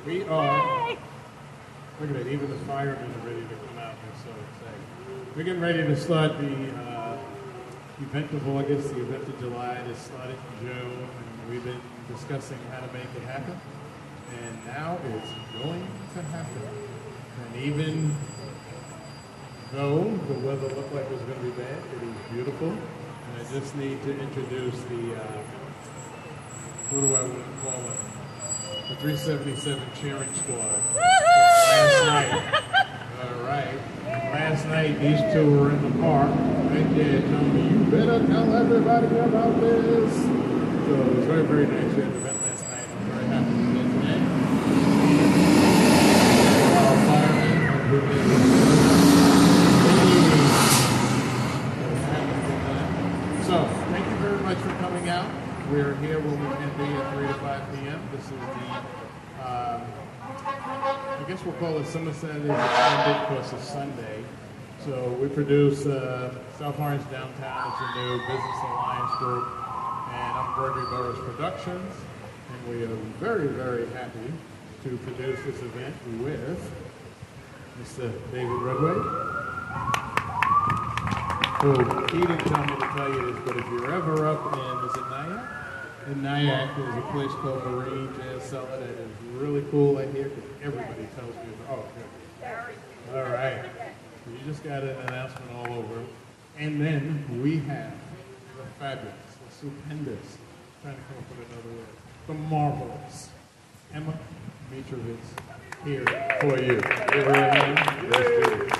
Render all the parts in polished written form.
We are, look at it, even the firemen are ready to come out. They're so excited. We're getting ready to start the event of August, the event of July. It started in June, and we've been discussing how to make it happen. And now it's going to happen. And even though the weather looked like it was going to be bad, it is beautiful. And I just need to introduce the, what do I want to call it? The 377 cheering squad. Last night. All right. Last night, these two were in the park right there telling me, you better tell everybody about this. So it was very, very nice. We had an event last night. I'm very happy with it today. Our firemen who did So, thank you very much for coming out. We're here when we can be at 3 to 5 p.m. This is the, I guess we'll call it Summer Saturday Extended because it's Sunday. So we produce South Orange Downtown. It's a new business alliance group. And I'm Gregory Burrus Productions. And we are very, very happy to produce this event with Mr. David Budway. So he didn't tell me to tell you this, but if you're ever up in, is it Nyack? In Nyack, there's a place called Marine Jazz Cellar that is really cool I hear because everybody tells me, oh, good. All right. So you just got an announcement all over. And then we have the fabulous, the stupendous, trying to come up with another word, the marvelous Emma Mitrović here for you. Give her a hand. Let's do this.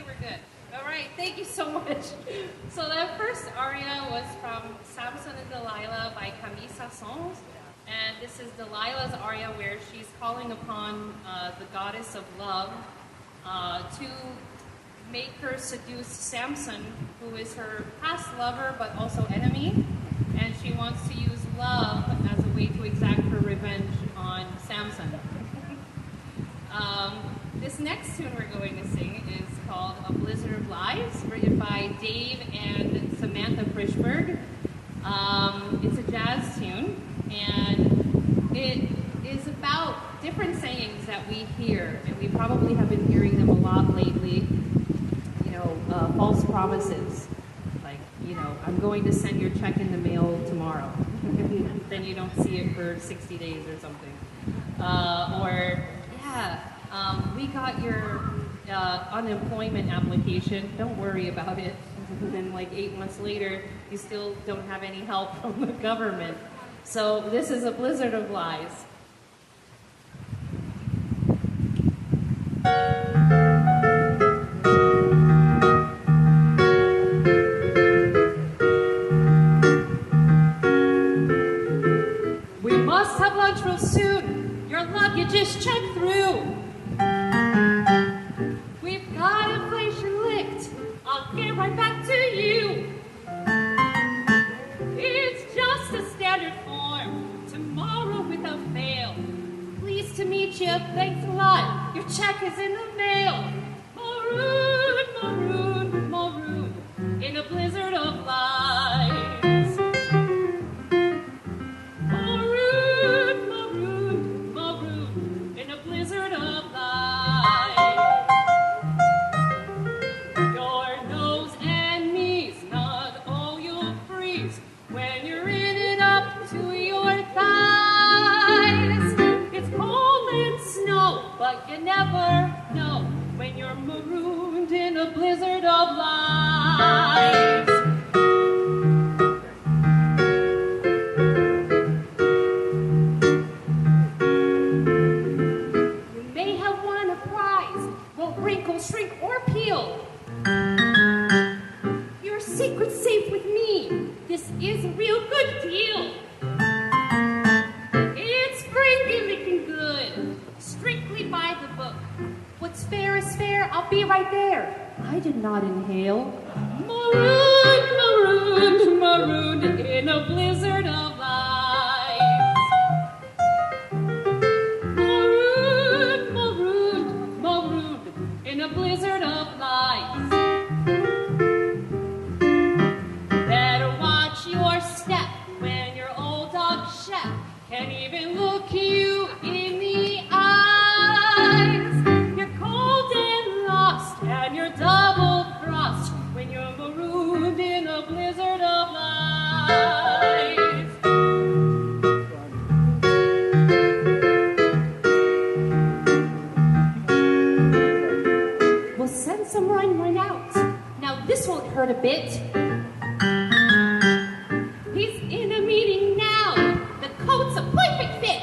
Okay, we're good. All right, thank you so much. So that first aria was from Samson and Delilah by Camille Saint-Saëns. And this is Delilah's aria where she's calling upon the goddess of love to make her seduce Samson, who is her past lover but also enemy. And she wants to use love as a way to exact her revenge on Samson. This next tune we're going to sing is called A Blizzard of Lies, written by Dave and Samantha Frischberg. It's a jazz tune, and it is about different sayings that we hear, and we probably have been hearing them a lot lately. You know, false promises, like, you know, I'm going to send your check in the mail tomorrow. Then you don't see it for 60 days or something. We got your unemployment application. Don't worry about it. And then like 8 months later, you still don't have any help from the government. So this is a blizzard of lies. We must have lunch real soon. Your luggage is checked through. We've got inflation licked. I'll get right back to you. It's just a standard form. Tomorrow without fail. Pleased to meet you. Thanks a lot. Your check is in the mail. Maroon, maroon, maroon. In a blizzard of lies. Maroon, maroon, maroon. In a blizzard of lies. Your nose and knees snug, oh you'll freeze when you're in it up to your thighs. It's cold and snow, but you never know when you're marooned in a blizzard of lies. You may have won a prize, won't wrinkle, shrink, or peel. Your secret's safe with me. This is a real good deal. It's spring gimmicking good, strictly by the book. What's fair is fair, I'll be right there. I did not inhale. Marooned, marooned, marooned in a blizzard of lies. Marooned, marooned, marooned in a blizzard of lies. Better watch your step when your old dog chef can't even look you in the eyes. You're cold and lost, and you're double-crossed when you're marooned in a blizzard of lies. We'll send some right out. Now this won't hurt a bit. He's in a meeting now. The coat's a perfect fit.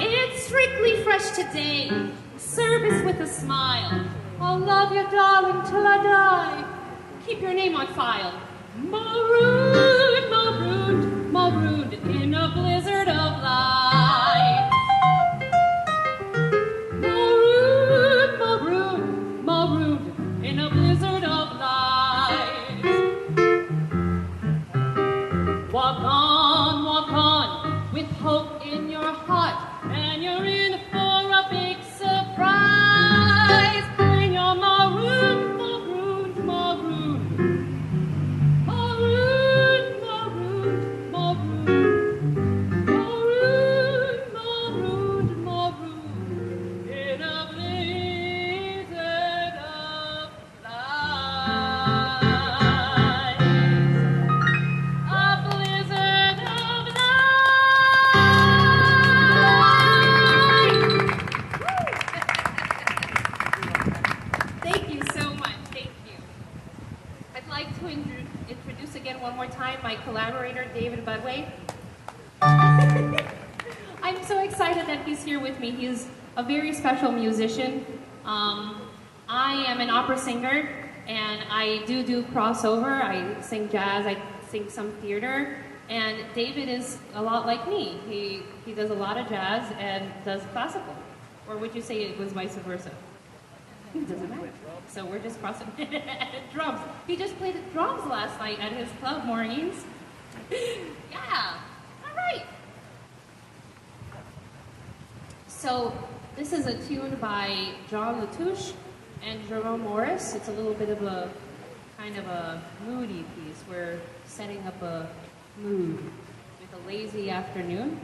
It's strictly fresh today. Service with a smile. I'll love you, darling, till I die. Keep your name on file. Marooned, marooned, marooned in a blizzard of lies. Marooned, marooned, marooned in a blizzard of lies. Walk on, with hope in your heart, and you're in for a big surprise. When you're marooned, marooned, marooned. Marooned, marooned, marooned. Marooned, marooned, marooned. In a blizzard of lies. A blizzard of lies. Thank you so much. Thank you. I'd like to introduce again one more time my collaborator, David Budway. I'm so excited that he's here with me. He's a very special musician. I am an opera singer, and I do crossover. I sing jazz, I sing some theater, and David is a lot like me. He does a lot of jazz and does classical. Or would you say it was vice versa? It doesn't matter. So we're just crossing drums. He just played drums last night at his club mornings. Yeah, all right. So this is a tune by John Latouche and Jerome Morris. It's a little bit of a kind of a moody piece. We're setting up a mood with a lazy afternoon.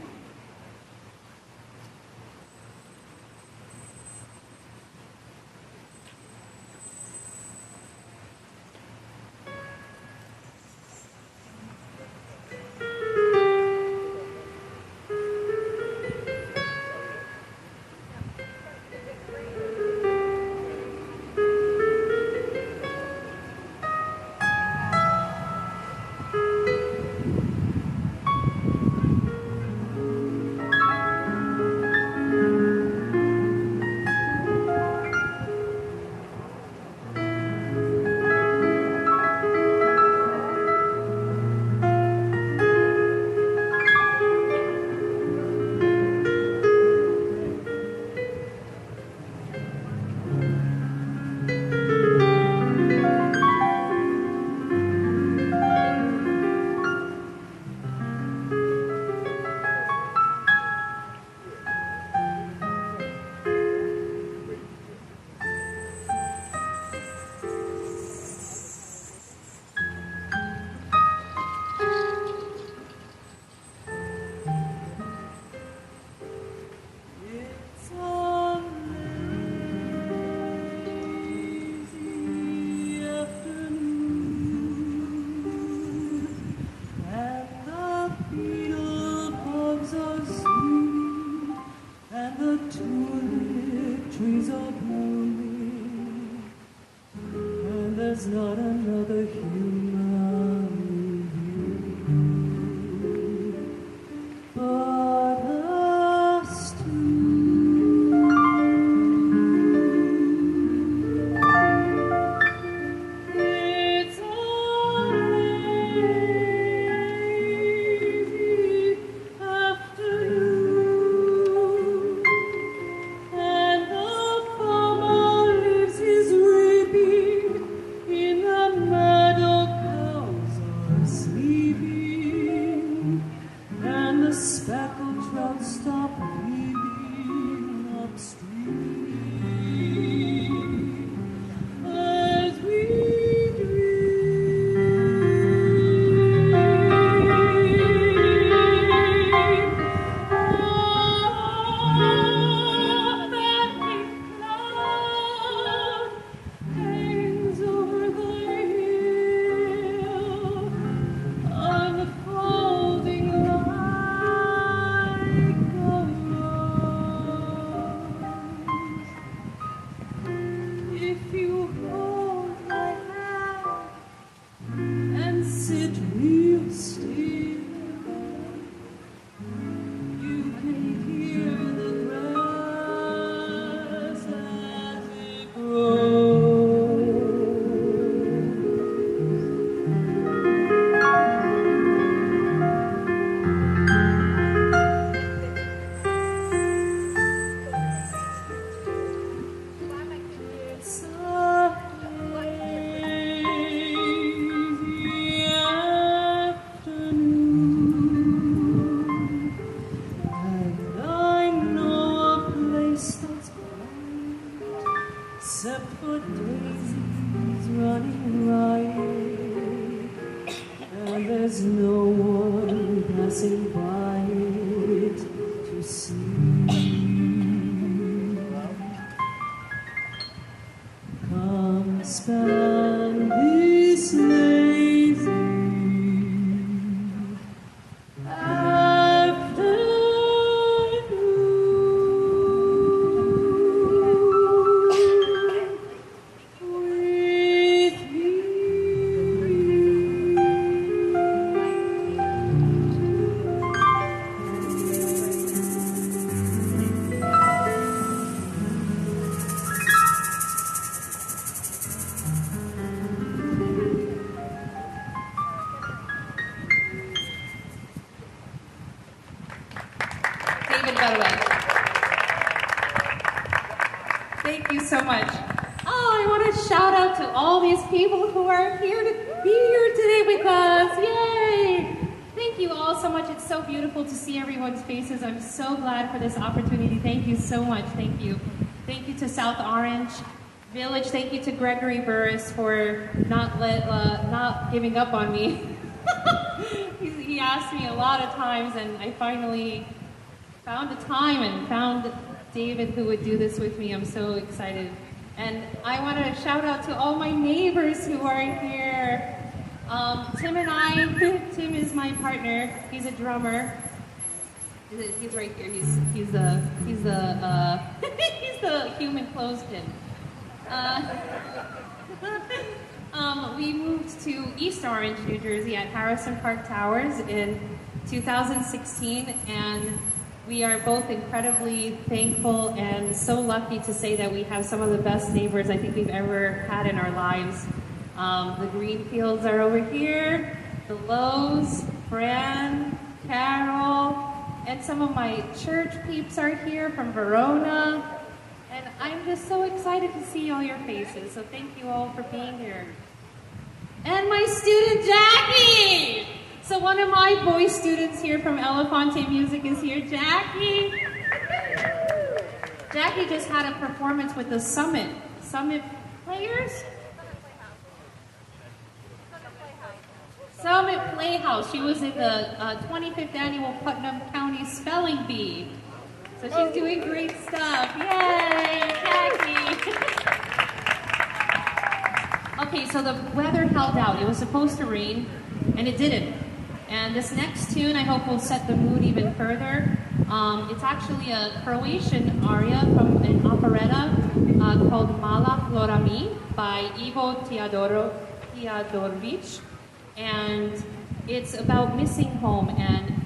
I want to shout out to all these people who are here to be here today with us. Yay! Thank you all so much. It's so beautiful to see everyone's faces. I'm so glad for this opportunity. Thank you so much. Thank you. Thank you to South Orange Village. Thank you to Gregory Burrus for not giving up on me. He asked me a lot of times, and I finally found a time and found David who would do this with me. I'm so excited. And I want to shout out to all my neighbors who are here. Tim and I, Tim is my partner. He's a drummer. He's right here. He's the he's the human clothespin. We moved to East Orange, New Jersey at Harrison Park Towers in 2016, and we are both incredibly thankful and so lucky to say that we have some of the best neighbors I think we've ever had in our lives. The Greenfields are over here, the Lowe's, Fran, Carol, and some of my church peeps are here from Verona. And I'm just so excited to see all your faces, so thank you all for being here. And my student, Jackie! So one of my voice students here from Elefante Music is here. Jackie! Jackie just had a performance with the Summit Players? Summit Playhouse. She was in the 25th annual Putnam County Spelling Bee. So she's doing great stuff. Yay, Jackie! Okay, so the weather held out. It was supposed to rain, and it didn't. And this next tune, I hope, will set the mood even further. It's actually a Croatian aria from an operetta called Mala Flora Mi by Ivo Teodorović. And it's about missing home. And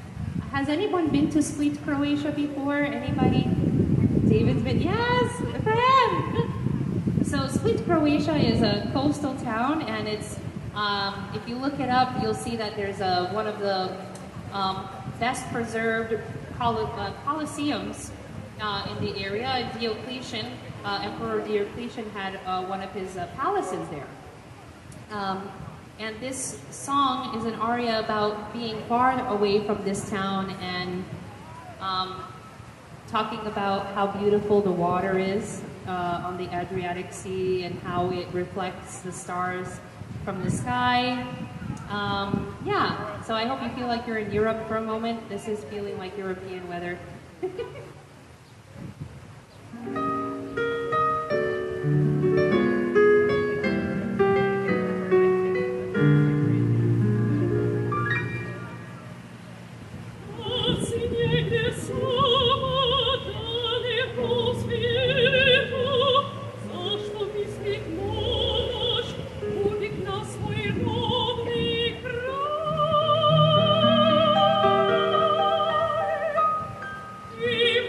has anyone been to Split, Croatia before? Anybody? David's been? Yes, for him! So Split, Croatia is a coastal town, and it's, if you look it up, you'll see that there's one of the best preserved coliseums in the area. Diocletian, Emperor Diocletian had one of his palaces there. And this song is an aria about being far away from this town and talking about how beautiful the water is on the Adriatic Sea and how it reflects the stars from the sky. Yeah, so I hope you feel like you're in Europe for a moment. This is feeling like European weather. We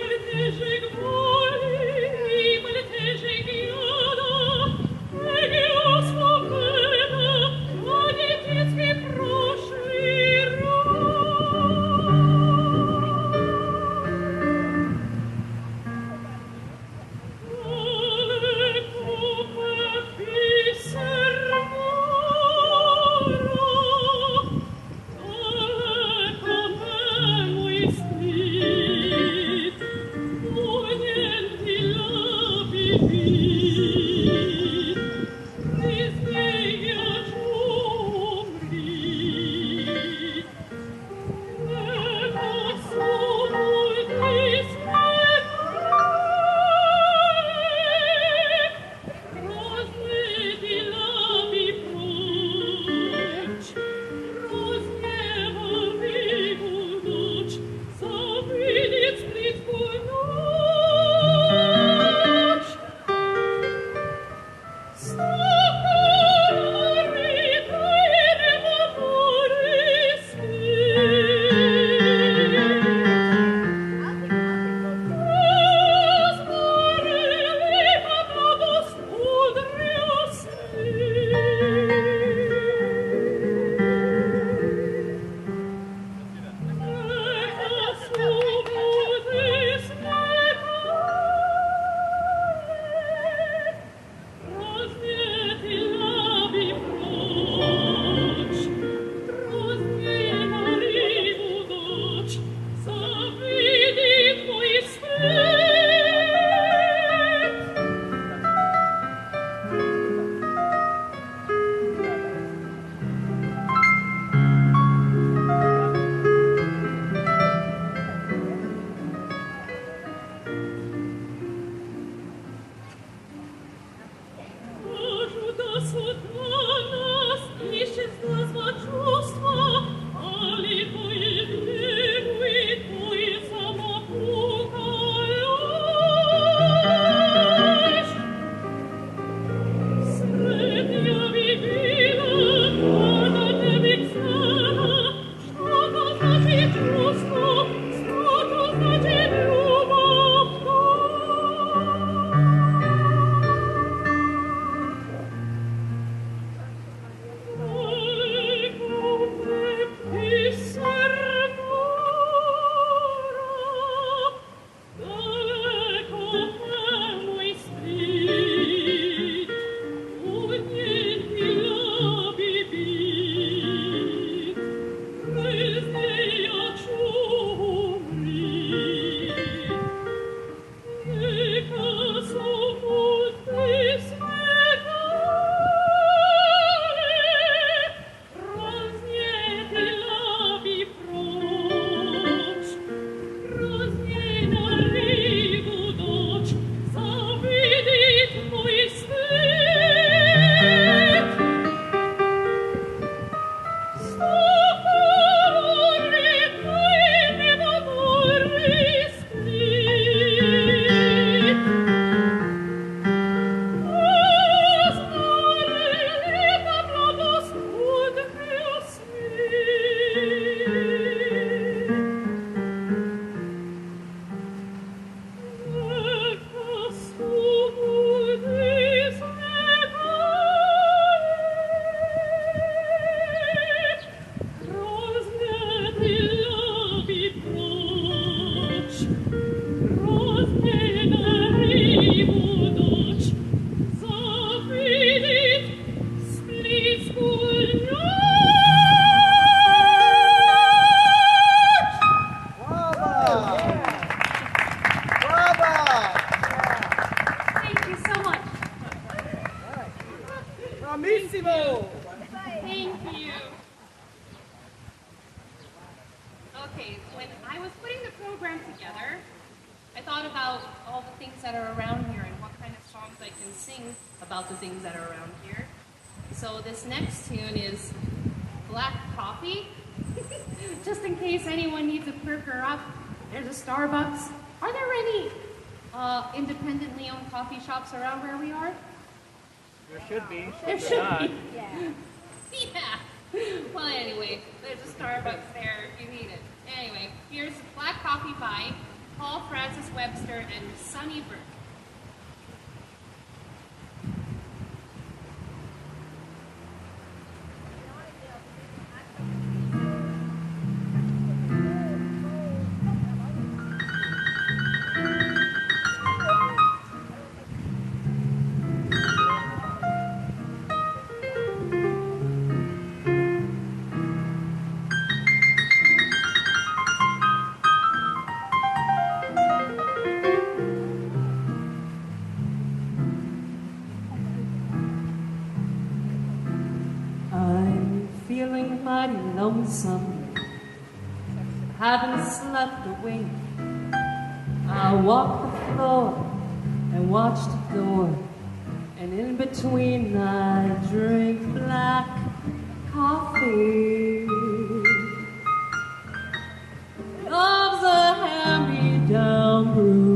Bravissimo! Thank you. Okay, when I was putting the program together, I thought about all the things that are around here and what kind of songs I can sing about the things that are around here. So this next tune is Black Coffee. Just in case anyone needs a perker up, there's a Starbucks. Are there any independently owned coffee shops around where we are? There should be. There should be. Yeah. Well, anyway, there's a Starbucks there if you need it. Anyway, here's Black Coffee by Paul Francis Webster and Sonny Burke. Mighty lonesome, haven't slept a wink. I walk the floor and watch the door, and in between I drink black coffee. Love's a hand-me-down brew.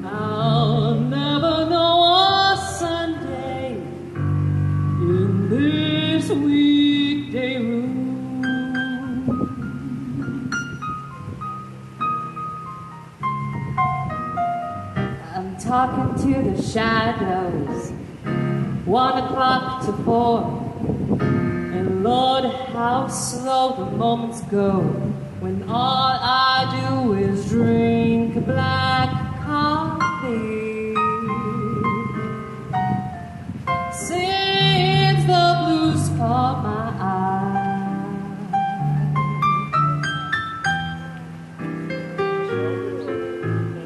I'll never know this weekday room. I'm talking to the shadows, 1 o'clock to 4, and Lord, how slow the moments go when all I do is drink black coffee. Since the blues caught my eye,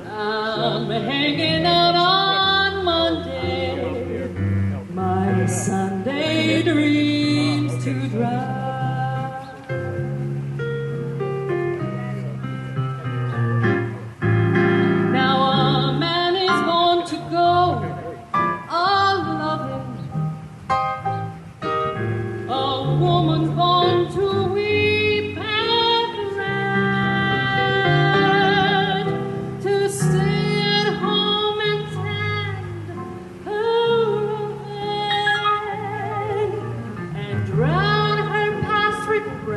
I'm hanging out on Monday, my Sunday dreams to dry.